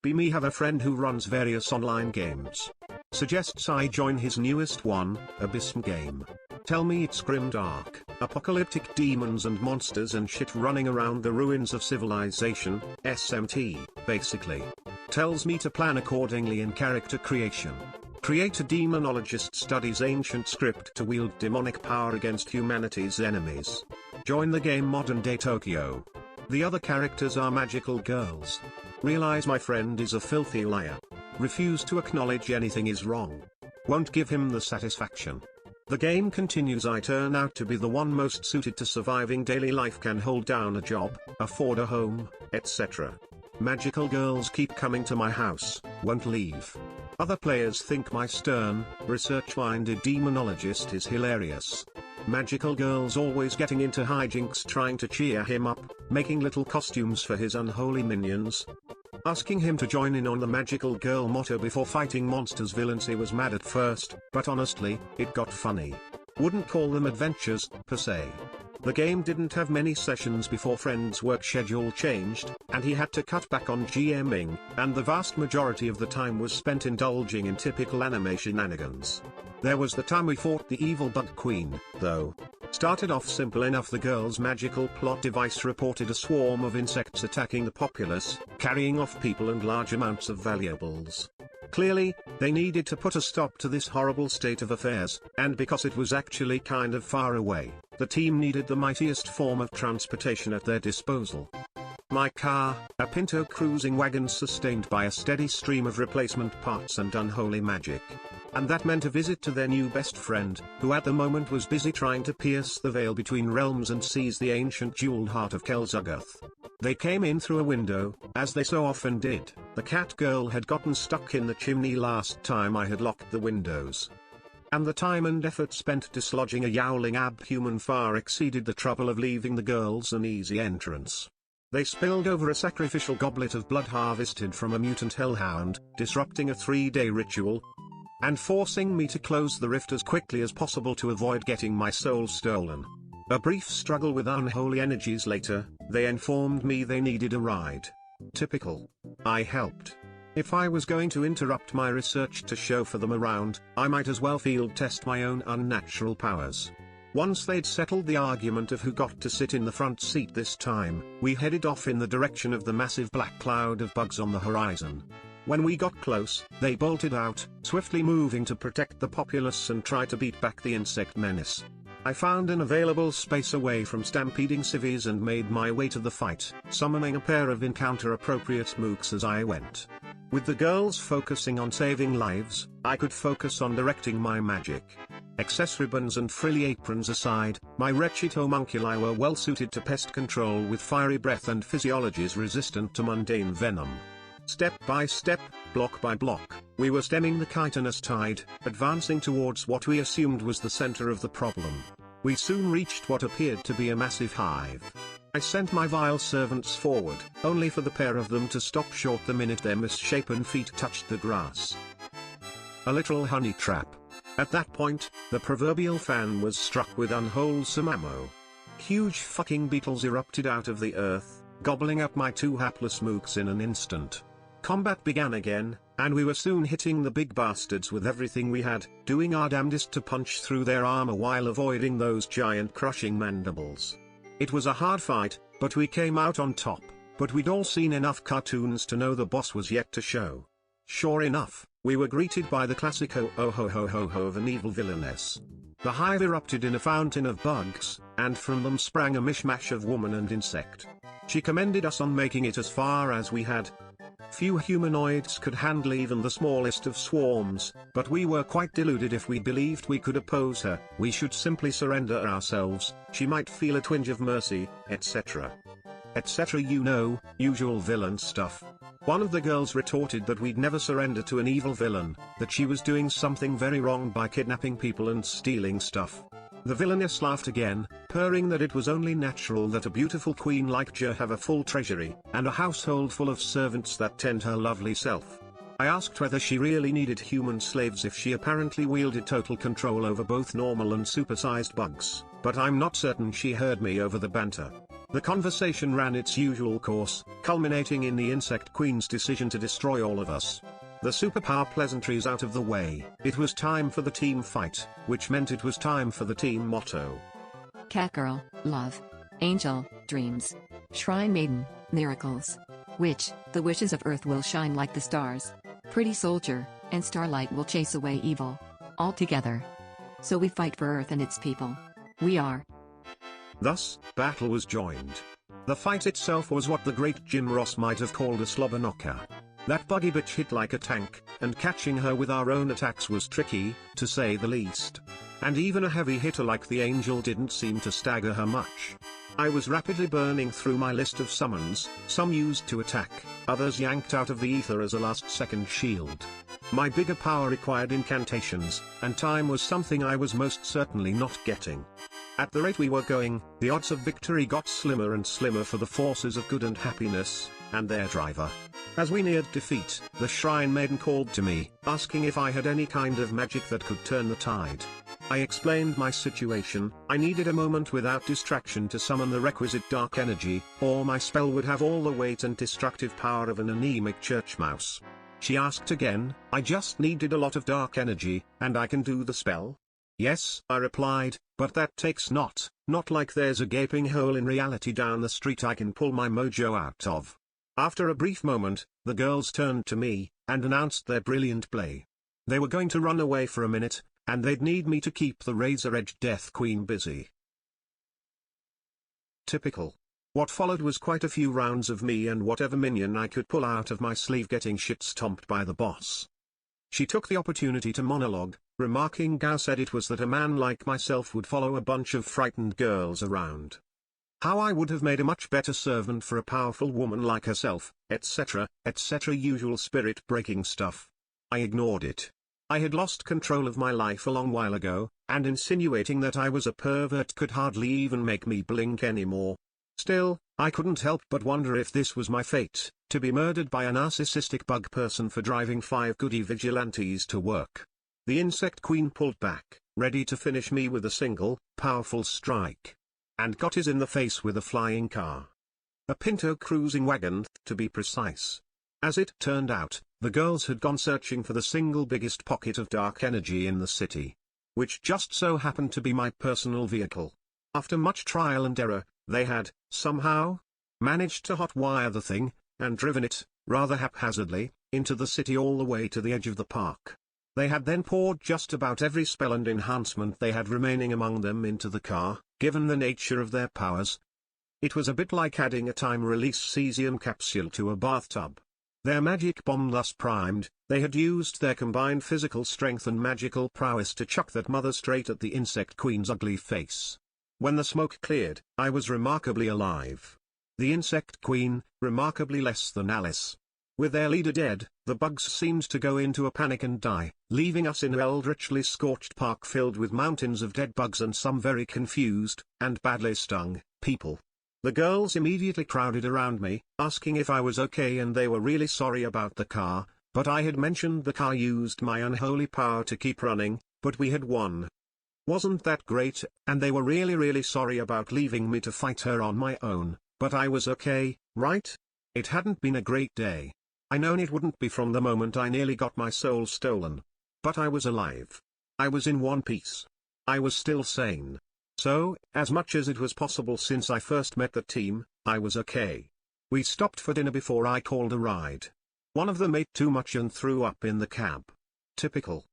Be me have a friend who runs various online games. Suggests I join his newest one, Abyssm game. Tell me it's grimdark, apocalyptic demons and monsters and shit running around the ruins of civilization, SMT, basically. Tells me to plan accordingly in character creation. Create a demonologist studies ancient script to wield demonic power against humanity's enemies. Join the game modern day Tokyo. The other characters are magical girls. Realize my friend is a filthy liar. Refuse to acknowledge anything is wrong. Won't give him the satisfaction. The game continues. I turn out to be the one most suited to surviving daily life, can hold down a job, afford a home, etc. Magical girls keep coming to my house, won't leave. Other players think my stern, research-minded demonologist is hilarious. Magical girls always getting into hijinks trying to cheer him up, making little costumes for his unholy minions. Asking him to join in on the magical girl motto before fighting monsters villains. He was mad at first, but honestly, it got funny. Wouldn't call them adventures, per se. The game didn't have many sessions before friend's work schedule changed, and he had to cut back on GMing, and the vast majority of the time was spent indulging in typical anime shenanigans. There was the time we fought the evil Bug Queen, though. Started off simple enough. The girl's magical plot device reported a swarm of insects attacking the populace, carrying off people and large amounts of valuables. Clearly, they needed to put a stop to this horrible state of affairs, and because it was actually kind of far away, the team needed the mightiest form of transportation at their disposal. My car, a Pinto cruising wagon sustained by a steady stream of replacement parts and unholy magic. And that meant a visit to their new best friend, who at the moment was busy trying to pierce the veil between realms and seize the ancient jeweled heart of Kel'Zugoth. They came in through a window, as they so often did. The cat girl had gotten stuck in the chimney last time I had locked the windows. And the time and effort spent dislodging a yowling ab-human far exceeded the trouble of leaving the girls an easy entrance. They spilled over a sacrificial goblet of blood harvested from a mutant hellhound, disrupting a 3-day ritual, and forcing me to close the rift as quickly as possible to avoid getting my soul stolen. A brief struggle with unholy energies later, they informed me they needed a ride. Typical. I helped. If I was going to interrupt my research to chauffeur them around, I might as well field test my own unnatural powers. Once they'd settled the argument of who got to sit in the front seat this time, we headed off in the direction of the massive black cloud of bugs on the horizon. When we got close, they bolted out, swiftly moving to protect the populace and try to beat back the insect menace. I found an available space away from stampeding civvies and made my way to the fight, summoning a pair of encounter-appropriate mooks as I went. With the girls focusing on saving lives, I could focus on directing my magic. Excess ribbons and frilly aprons aside, my wretched homunculi were well suited to pest control with fiery breath and physiologies resistant to mundane venom. Step by step, block by block, we were stemming the chitinous tide, advancing towards what we assumed was the center of the problem. We soon reached what appeared to be a massive hive. I sent my vile servants forward, only for the pair of them to stop short the minute their misshapen feet touched the grass. A literal honey trap. At that point, the proverbial fan was struck with unwholesome ammo. Huge fucking beetles erupted out of the earth, gobbling up my 2 hapless mooks in an instant. Combat began again, and we were soon hitting the big bastards with everything we had, doing our damnedest to punch through their armor while avoiding those giant crushing mandibles. It was a hard fight, but we came out on top, but we'd all seen enough cartoons to know the boss was yet to show. Sure enough, we were greeted by the classic ho-ho-ho-ho-ho of an evil villainess. The hive erupted in a fountain of bugs, and from them sprang a mishmash of woman and insect. She commended us on making it as far as we had. Few humanoids could handle even the smallest of swarms, but we were quite deluded if we believed we could oppose her. We should simply surrender ourselves, she might feel a twinge of mercy, etc. Etc. You know, usual villain stuff. One of the girls retorted that we'd never surrender to an evil villain, that she was doing something very wrong by kidnapping people and stealing stuff. The villainess laughed again, purring that it was only natural that a beautiful queen like her have a full treasury, and a household full of servants that tend her lovely self. I asked whether she really needed human slaves if she apparently wielded total control over both normal and supersized bugs, but I'm not certain she heard me over the banter. The conversation ran its usual course, culminating in the Insect Queen's decision to destroy all of us. The superpower pleasantries out of the way, it was time for the team fight, which meant it was time for the team motto. Catgirl, love. Angel, dreams. Shrine maiden, miracles. Witch, the wishes of earth will shine like the stars. Pretty soldier, and starlight will chase away evil. All together. So we fight for earth and its people. We are. Thus, battle was joined. The fight itself was what the great Jim Ross might have called a slobber knocker. That buggy bitch hit like a tank, and catching her with our own attacks was tricky, to say the least. And even a heavy hitter like the Angel didn't seem to stagger her much. I was rapidly burning through my list of summons, some used to attack, others yanked out of the ether as a last-second shield. My bigger power required incantations, and time was something I was most certainly not getting. At the rate we were going, the odds of victory got slimmer and slimmer for the forces of good and happiness, and their driver. As we neared defeat, the Shrine Maiden called to me, asking if I had any kind of magic that could turn the tide. I explained my situation. I needed a moment without distraction to summon the requisite dark energy, or my spell would have all the weight and destructive power of an anemic church mouse. She asked again. I just needed a lot of dark energy, and I can do the spell? Yes, I replied, but that takes not like there's a gaping hole in reality down the street I can pull my mojo out of. After a brief moment, the girls turned to me, and announced their brilliant play. They were going to run away for a minute, and they'd need me to keep the razor-edged Death Queen busy. Typical. What followed was quite a few rounds of me and whatever minion I could pull out of my sleeve getting shit stomped by the boss. She took the opportunity to monologue, remarking Gao said it was that a man like myself would follow a bunch of frightened girls around. How I would have made a much better servant for a powerful woman like herself, etc., usual spirit-breaking stuff. I ignored it. I had lost control of my life a long while ago, and insinuating that I was a pervert could hardly even make me blink anymore. Still, I couldn't help but wonder if this was my fate, to be murdered by a narcissistic bug person for driving 5 goody vigilantes to work. The Insect Queen pulled back, ready to finish me with a single, powerful strike. And got his in the face with a flying car. A Pinto cruising wagon, to be precise. As it turned out, the girls had gone searching for the single biggest pocket of dark energy in the city. Which just so happened to be my personal vehicle. After much trial and error, they had, somehow, managed to hotwire the thing, and driven it, rather haphazardly, into the city all the way to the edge of the park. They had then poured just about every spell and enhancement they had remaining among them into the car, given the nature of their powers. It was a bit like adding a time-release cesium capsule to a bathtub. Their magic bomb thus primed, they had used their combined physical strength and magical prowess to chuck that mother straight at the Insect Queen's ugly face. When the smoke cleared, I was remarkably alive. The Insect Queen, remarkably less than Alice. With their leader dead, the bugs seemed to go into a panic and die, leaving us in an eldritchly scorched park filled with mountains of dead bugs and some very confused, and badly stung, people. The girls immediately crowded around me, asking if I was okay, and they were really sorry about the car, but I had mentioned the car used my unholy power to keep running, but we had won. Wasn't that great? And they were really sorry about leaving me to fight her on my own, but I was okay, right? It hadn't been a great day. I known it wouldn't be from the moment I nearly got my soul stolen. But I was alive. I was in one piece. I was still sane. So, as much as it was possible since I first met the team, I was okay. We stopped for dinner before I called a ride. One of them ate too much and threw up in the cab. Typical.